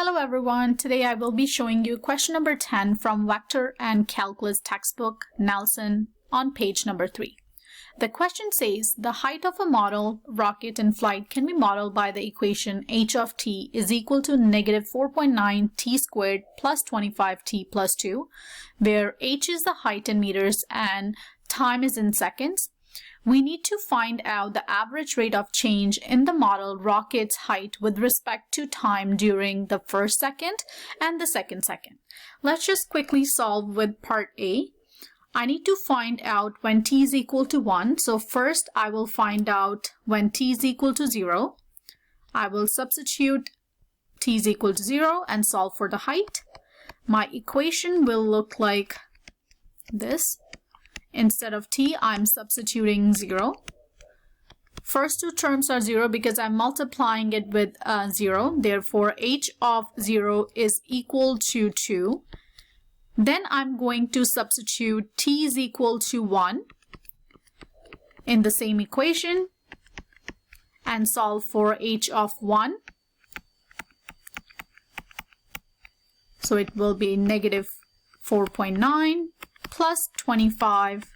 Hello everyone, today I will be showing you question number 10 from Vector and Calculus textbook, Nelson, on page number 3. The question says, the height of a model rocket in flight can be modeled by the equation h of t is equal to negative 4.9 t squared plus 25t plus 2, where h is the height in meters and time is in seconds. We need to find out the average rate of change in the model rocket's height with respect to time during the first second and the second second. Let's just quickly solve with part A. I need to find out when t is equal to 1. So first I will find out when t is equal to 0. I will substitute t is equal to 0 and solve for the height. My equation will look like this. Instead of t, I'm substituting 0. First two terms are 0 because I'm multiplying it with 0. Therefore, h of 0 is equal to 2. Then I'm going to substitute t is equal to 1 in the same equation and solve for h of 1. So it will be negative 4.9 plus 25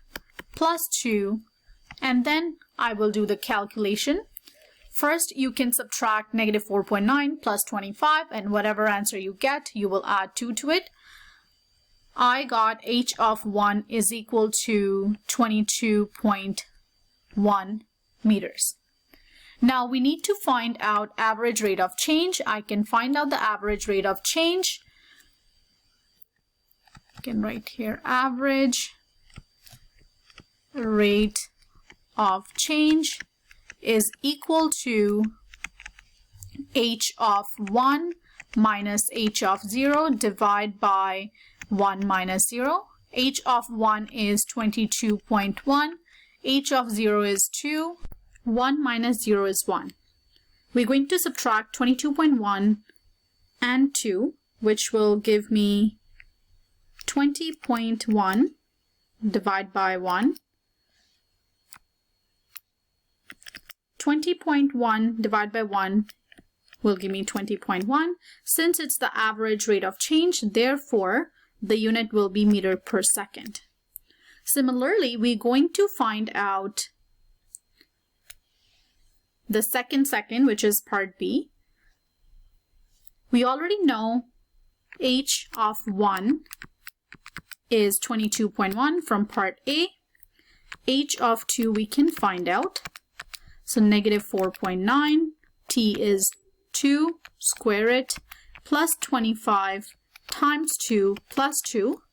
plus 2, and then I will do the calculation. First, you can subtract negative 4.9 plus 25, and whatever answer you get, you will add 2 to it. I got h of 1 is equal to 22.1 meters. Now we need to find out average rate of change. I can find out the average rate of change. I can write here average rate of change is equal to h of 1 minus h of 0 divided by 1 minus 0. H of 1 is 22.1. H of 0 is 2. 1 minus 0 is 1. We're going to subtract 22.1 and 2, which will give me 20.1 divided by 1. 20.1 divided by 1 will give me 20.1. Since it's the average rate of change, therefore, the unit will be meter per second. Similarly, we're going to find out the second second, which is part B. We already know h of 1 is 22.1 from part A. H of 2 we can find out. So negative 4.9, t is 2, square it, plus 25 times 2 plus 2.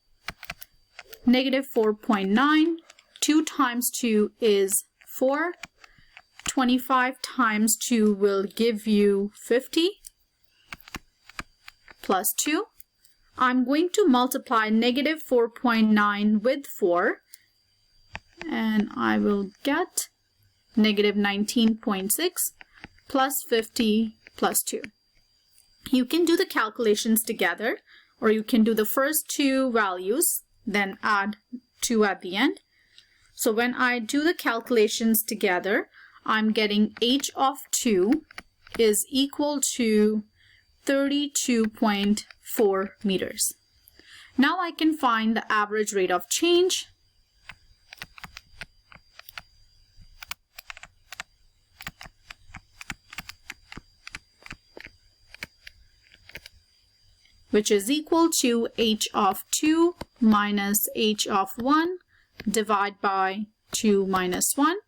Negative 4.9, 2 times 2 is 4. 25 times 2 will give you 50 plus 2. I'm going to multiply negative 4.9 with 4 and I will get negative 19.6 plus 50 plus 2. You can do the calculations together, or you can do the first two values, then add 2 at the end. So when I do the calculations together, I'm getting h of 2 is equal to 32.4 meters. Now I can find the average rate of change. Which is equal to h of 2 minus h of 1 divided by 2 minus 1.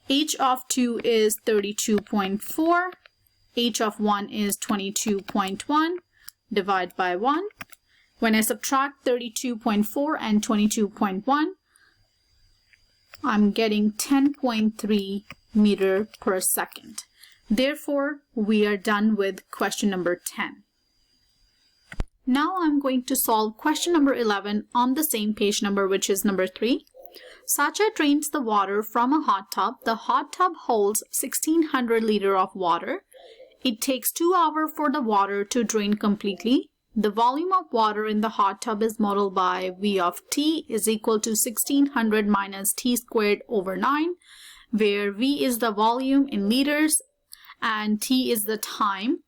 H of 2 is 32.4. H of 1 is 22.1 divided by 1. When I subtract 32.4 and 22.1, I'm getting 10.3 meter per second. Therefore, we are done with question number 10. Now I'm going to solve question number 11 on the same page number, which is number 3. Satya drains the water from a hot tub. The hot tub holds 1600 liters of water. It takes 2 hours for the water to drain completely. The volume of water in the hot tub is modeled by V of t is equal to 1600 minus t squared over 9, where V is the volume in liters and t is the time.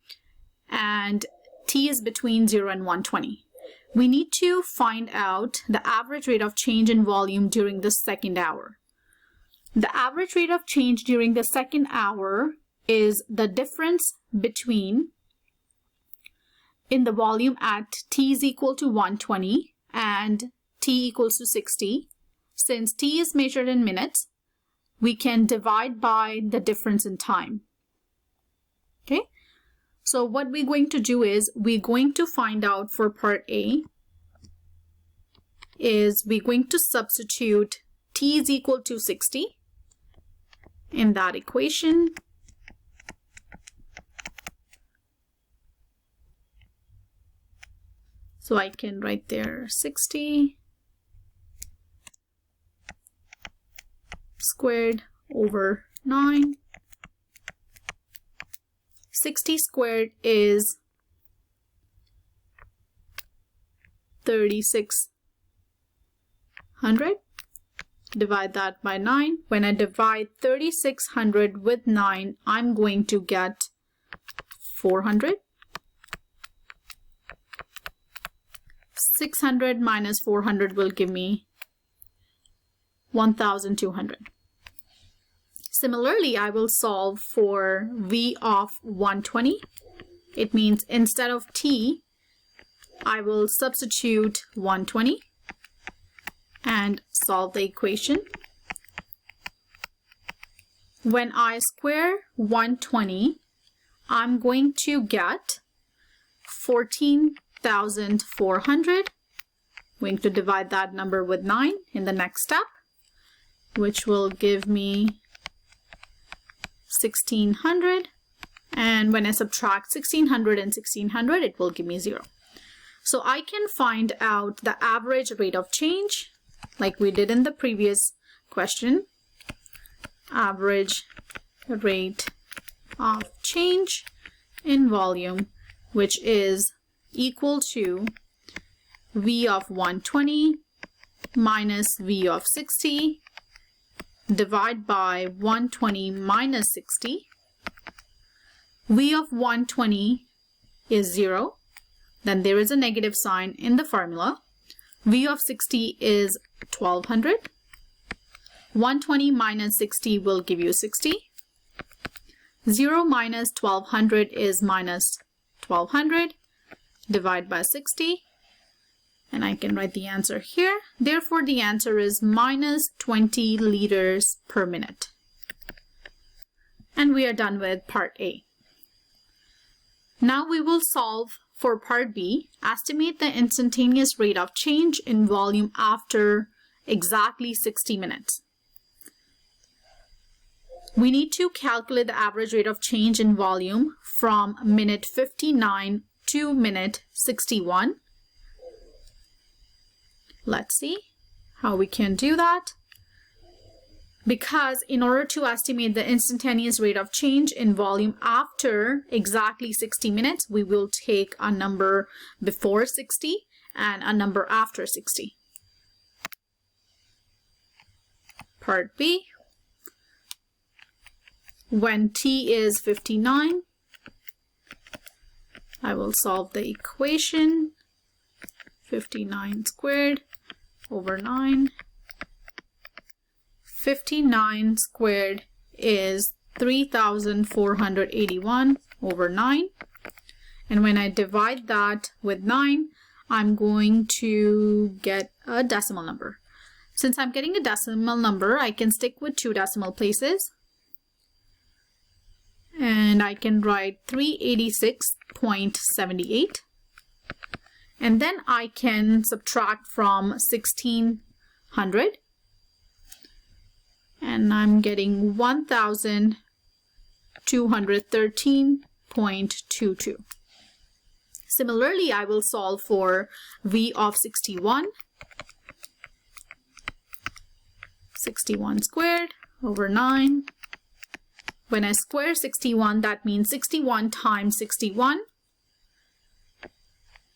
And t is between 0 and 120. We need to find out the average rate of change in volume during the second hour. The average rate of change during the second hour is the difference between in the volume at t is equal to 120 and t equals to 60. Since t is measured in minutes, we can divide by the difference in time. Okay, so what we're going to do is we're going to find out for part A is we're going to substitute t is equal to 60 in that equation. So I can write there 60 squared over 9. 60 squared is 3600. Divide that by 9. When I divide 3600 with 9, I'm going to get 400. 600 minus 400 will give me 1200. Similarly, I will solve for V of 120. It means instead of t, I will substitute 120 and solve the equation. When I square 120, I'm going to get 14,400. Going to divide that number with 9 in the next step, which will give me 1600. And when I subtract 1600 and 1600, it will give me 0. So I can find out the average rate of change like we did in the previous question. Average rate of change in volume, which is equal to V of 120 minus V of 60 divide by 120 minus 60. V of 120 is 0. Then there is a negative sign in the formula. V of 60 is 1200. 120 minus 60 will give you 60. 0 minus 1200 is minus 1200. Divide by 60. And I can write the answer here. Therefore, the answer is minus 20 liters per minute. And we are done with part A. Now we will solve for part B. Estimate the instantaneous rate of change in volume after exactly 60 minutes. We need to calculate the average rate of change in volume from minute 59 to minute 61. Let's see how we can do that. Because in order to estimate the instantaneous rate of change in volume after exactly 60 minutes, we will take a number before 60 and a number after 60. Part B. When t is 59, I will solve the equation. 59 squared over 9. 59 squared is 3,481 over 9. And when I divide that with 9, I'm going to get a decimal number. Since I'm getting a decimal number, I can stick with 2 decimal places. And I can write 386.78. And then I can subtract from 1600. And I'm getting 1,213.22. Similarly, I will solve for V of 61. 61 squared over 9. When I square 61, that means 61 times 61.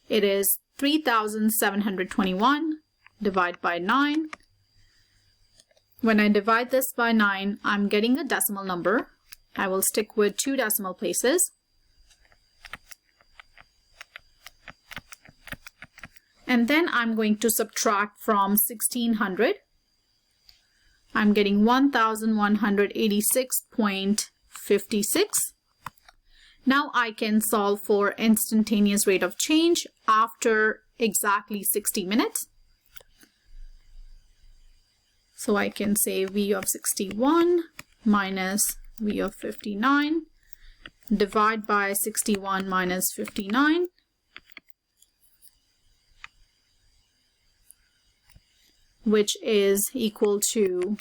It is 3,721. Divide by 9. When I divide this by 9, I'm getting a decimal number. I will stick with 2 decimal places. And then I'm going to subtract from 1600. I'm getting 1186.56. Now I can solve for instantaneous rate of change after exactly 60 minutes. So I can say V of 61 minus V of 59, divide by 61 minus 59, which is equal to,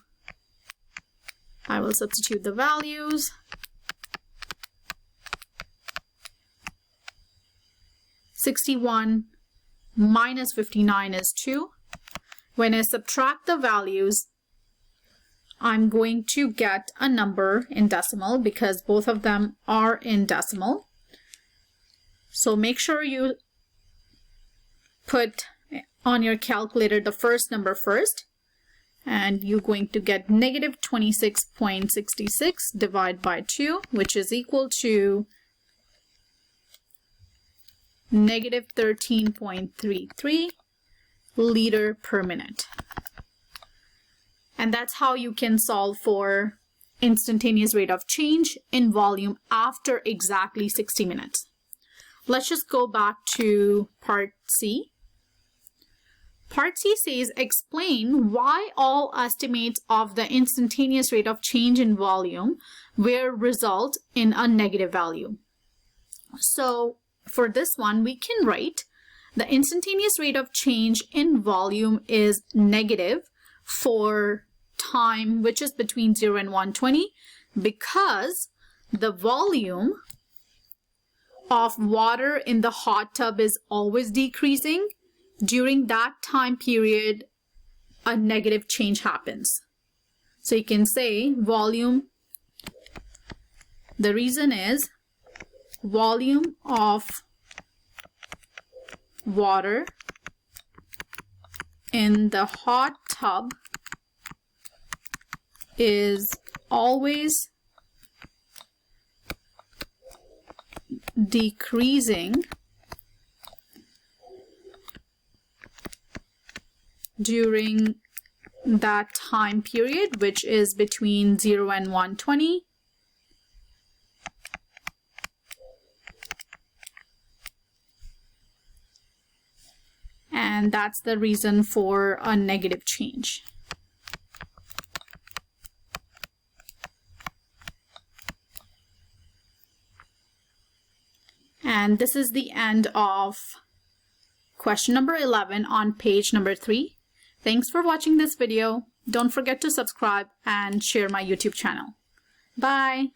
I will substitute the values, 61 minus 59 is 2. When I subtract the values, I'm going to get a number in decimal because both of them are in decimal. So make sure you put on your calculator the first number first, and you're going to get negative 26.66 divided by 2, which is equal to negative 13.33 liter per minute. And that's how you can solve for instantaneous rate of change in volume after exactly 60 minutes. Let's just go back to part C. Part C says, explain why all estimates of the instantaneous rate of change in volume will result in a negative value. So for this one, we can write the instantaneous rate of change in volume is negative for time which is between 0 and 120 because the volume of water in the hot tub is always decreasing. During that time period, a negative change happens. So you can say volume, the reason is volume of water in the hot tub is always decreasing during that time period, which is between 0 and 120. And that's the reason for a negative change. And this is the end of question number 11 on page number 3. Thanks for watching this video. Don't forget to subscribe and share my YouTube channel. Bye.